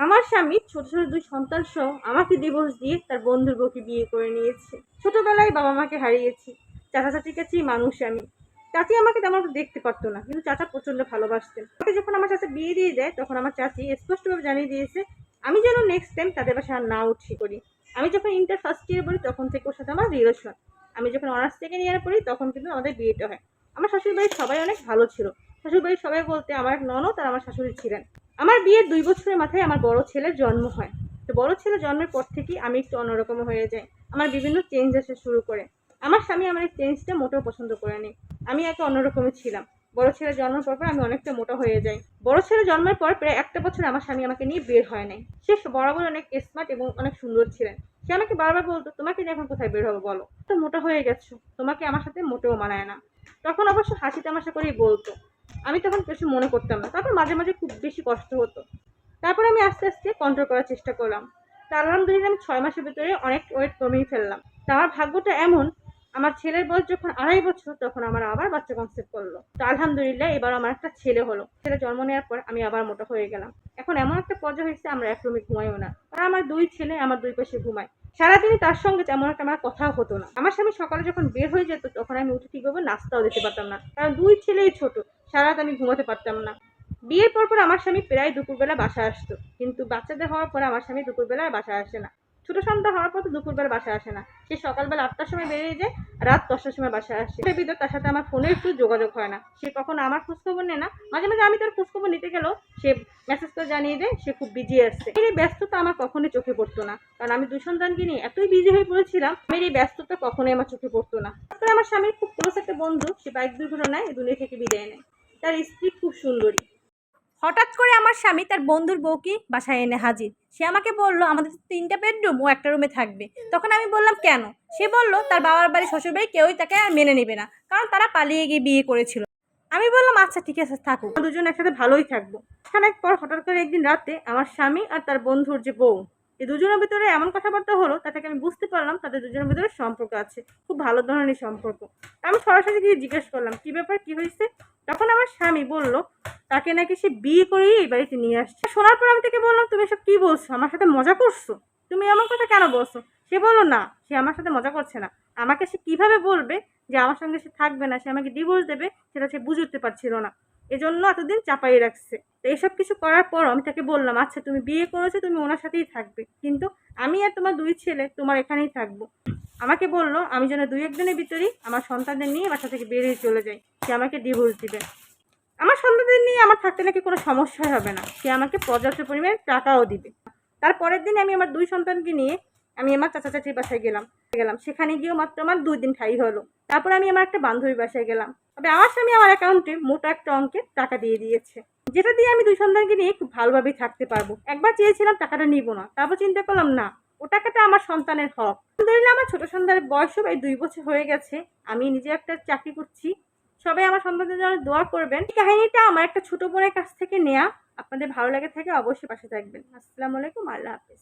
আমার স্বামী ছোট ছোট 2 সন্তান সহ আমাকে ডিভোর্স দিয়ে তার বন্ধুর বউকে বিয়ে করে নিয়েছে। ছোটবেলায় বাবা মাকে হারিয়েছি। চাচা চাচির কাছেই মানুষ আমি। চাচি আমাকে তেমন একটা দেখতে পারতো না, কিন্তু চাচা প্রচন্ড ভালোবাসতেন। আমাকে যখন আমার চাচা বিয়ে দিয়ে দেয় তখন আমার চাচি স্পষ্টভাবে জানিয়ে দিয়েছে আমি যেন নেক্সট টাইম তাদের বাসায় আর না উঠি করি। আমি যখন ইন্টার ফার্স্ট ইয়ারে পড়ি তখন থেকে ওর সাথে আমার রিলেশন। আমি যখন অনার্স সেকেন্ড ইয়ারে পড়ি তখন কিন্তু আমাদের বিয়েটা হয়। আমার শ্বশুরবাড়ির সবাই অনেক ভালো ছিল। শ্বশুরবাড়ির সবাই বলতে আমার এক ননদ আর আমার শাশুড়ি ছিলেন। আমার বিয়ের 2 বছরের মাথায় আমার বড় ছেলের জন্ম হয়। তো বড় ছেলে জন্মের পর থেকেই আমি একটু অন্যরকম হয়ে যাই। আমার বিভিন্ন চেঞ্জ আসা শুরু করে। আমার স্বামী আমার এই চেঞ্জটা মোটেও পছন্দ করেনি। আমি একে অন্যরকমই ছিলাম। বড় ছেলে জন্মের পর আমি অনেকটা মোটা হয়ে যাই। বড় ছেলে জন্মের পর প্রায় 1টা বছর আমার স্বামী আমাকে নিয়ে বের হয় নাই। সে বরাবর অনেক স্মার্ট এবং অনেক সুন্দর ছিলেন। সে আমাকে বারবার বলতো, "তোমাকে নিয়ে এখন কোথায় বের হবো বলো? তো মোটা হয়ে গেছো। তোমাকে আমার সাথে মোটেও মানায় না।" তখন অবশ্য হাসি তামাশা করেই বলতো। আমি তখন কিছু মনে করতাম না। তারপর মাঝে মাঝে খুব বেশি কষ্ট হতো। তারপর আমি আস্তে আস্তে কন্ট্রোল করার চেষ্টা করলাম। তা আলহামদুলিল্লাহ আমি 6 মাসের ভিতরে অনেক ওয়েট কমিয়ে ফেললাম। তা আমার ভাগ্যটা এমন, আমার ছেলের বয়স যখন 2.5 বছর তখন আমার আবার বাচ্চা কনসেপ্ট করলো। তো আলহামদুলিল্লাহ এবার আমার একটা ছেলে হলো। ছেলে জন্ম নেওয়ার পর আমি আবার মোটা হয়ে গেলাম। এখন এমন একটা পর্যায়ে হয়েছে আমরা এক রুমে ঘুমাইও না। আর আমার 2 ছেলে আমার 2 পাশে ঘুমায়। সারাদিনই তার সঙ্গে তেমন একটা আমার কথাও হতো না। আমার স্বামী সকালে যখন বের হয়ে যেত তখন আমি উঠে ঠিকভাবে নাস্তাও দিতে পারতাম না। কারণ 2 ছেলেই ছোট। সারা রাত আমি ঘুমাতে পারতাম না। বিয়ের পর আমার স্বামী প্রায় দুপুরবেলা বাসায় আসতো। কিন্তু বাচ্চাদের হওয়ার পরে আমার স্বামী দুপুরবেলা আর বাসায় আসে না। ছোট সন্তান হওয়ার পর তো দুপুরবেলা বাসায় আসে না। সে সকালবেলা 8টার সময় বেরিয়ে যায়, রাত 10টার সময় বাসায় আসে। এর ভিতর তার সাথে আমার ফোনে একটু যোগাযোগ হয় না। সে কখনো আমার খোঁজখবর নেয় না। মাঝে মাঝে আমি তার খোঁজখবর নিতে গেলেও সে মেসেজ করে জানিয়ে দেয় সে খুব বিজি আছে। এই ব্যস্ততা আমার কখনোই চোখে পড়তো না। কারণ আমি 2 সন্তানকে নিয়ে এতই বিজি হয়ে পড়েছিলাম, আমার এই ব্যস্ততা কখনোই আমার চোখে পড়তো না। তারপরে আমার স্বামীর খুব ক্লোজ একটা বন্ধু সে বাইক দুর্ঘটনায় এই দুনিয়া থেকে বিদায় নেয়। তার স্ত্রী খুব সুন্দরী। হঠাৎ করে আমার স্বামী তার বন্ধুর বউকে বাসায় এনে হাজির। সে আমাকে বলল আমাদের 3টা বেডরুম, ও একটা রুমে থাকবে। তখন আমি বললাম কেন? সে বলল তার বাবার বাড়ি শ্বশুরবাড়ি কেউই তাকে আর মেনে নেবে না, কারণ তারা পালিয়ে গিয়ে বিয়ে করেছিল। আমি বললাম আচ্ছা ঠিক আছে থাকুক, আমরা দুজন একসাথে ভালোই থাকবো। খানিক পর হঠাৎ করে একদিন রাতে আমার স্বামী আর তার বন্ধুর যে বউ, এই দুজনের ভিতরে এমন কথাবার্তা হলো তা থেকে আমি বুঝতে পারলাম তাদের দুজনের ভিতরে সম্পর্ক আছে, খুব ভালো ধরনের সম্পর্ক। আমি সরাসরি গিয়ে জিজ্ঞেস করলাম কি ব্যাপার, কি হয়েছে? তখন আমার স্বামী বলল তাকে নাকি সে বিয়ে করেই এই বাড়িতে নিয়ে আসছে। শোনার পর আমি তাকে বললাম তুমি এসব কি বলছো? আমার সাথে মজা করছো? তুমি এমন কথা কেন বলছো? সে বলল না, সে আমার সাথে মজা করছে না। আমাকে সে কিভাবে বলবে যে আমার সঙ্গে সে থাকবে না, সে আমাকে ডিভোর্স দেবে, সেটা সে বুঝে উঠতে পারছিল না। এজন্য এতদিন চাপাই রাখছে। তো এইসব কিছু করার পর আমি তাকে বললাম আচ্ছা তুমি বিয়ে করেছো, তুমি ওনার সাথেই থাকবে, কিন্তু আমি আর তোমার 2 ছেলে তোমার এখানেই থাকবো। আমাকে বলল আমি যেন 2-1 দিনের ভিতরেই আমার সন্তানদের নিয়ে বাসা থেকে বেরিয়ে চলে যাই, সে আমাকে ডিভোর্স দিবে। আমার সন্তানদের নিয়ে আমার থাকতে নাকি কোনো সমস্যাই হবে না, সে আমাকে পর্যাপ্ত পরিমাণে টাকাও দিবে। তার পরের দিন আমি আমার 2 সন্তানকে নিয়ে আমি আমার চাচা চাচির বাসায় গেলাম। সেখানে গিয়েও মাত্র আমার 2 দিন ঠাই হলো। তারপর আমি আমার একটা বান্ধবীর বাসায় গেলাম। তবে আমার স্বামী আমার অ্যাকাউন্টে মোটা একটা অঙ্কের টাকা দিয়ে দিয়েছে, যেটা দিয়ে আমি 2 সন্তানকে নিয়ে খুব ভালোভাবেই থাকতে পারবো। একবার চেয়েছিলাম টাকাটা নিব না, তারপর চিন্তা করলাম না, ও টাকাটা আমার সন্তানের হক। আলহামদুলিল্লাহ আমার ছোট সন্তানের বয়সও প্রায় 2 বছর হয়ে গেছে। আমি নিজে একটা চাকরি করছি। সবাই আমার সন্তানদের জন্য দোয়া করবেন। এই কাহিনীটা আমার একটা ছোট বোনের কাছ থেকে নেয়া। আপনাদের ভালো লাগে থাকে অবশ্যই পাশে থাকবেন। আসসালামু আলাইকুম, আল্লাহ হাফেজ।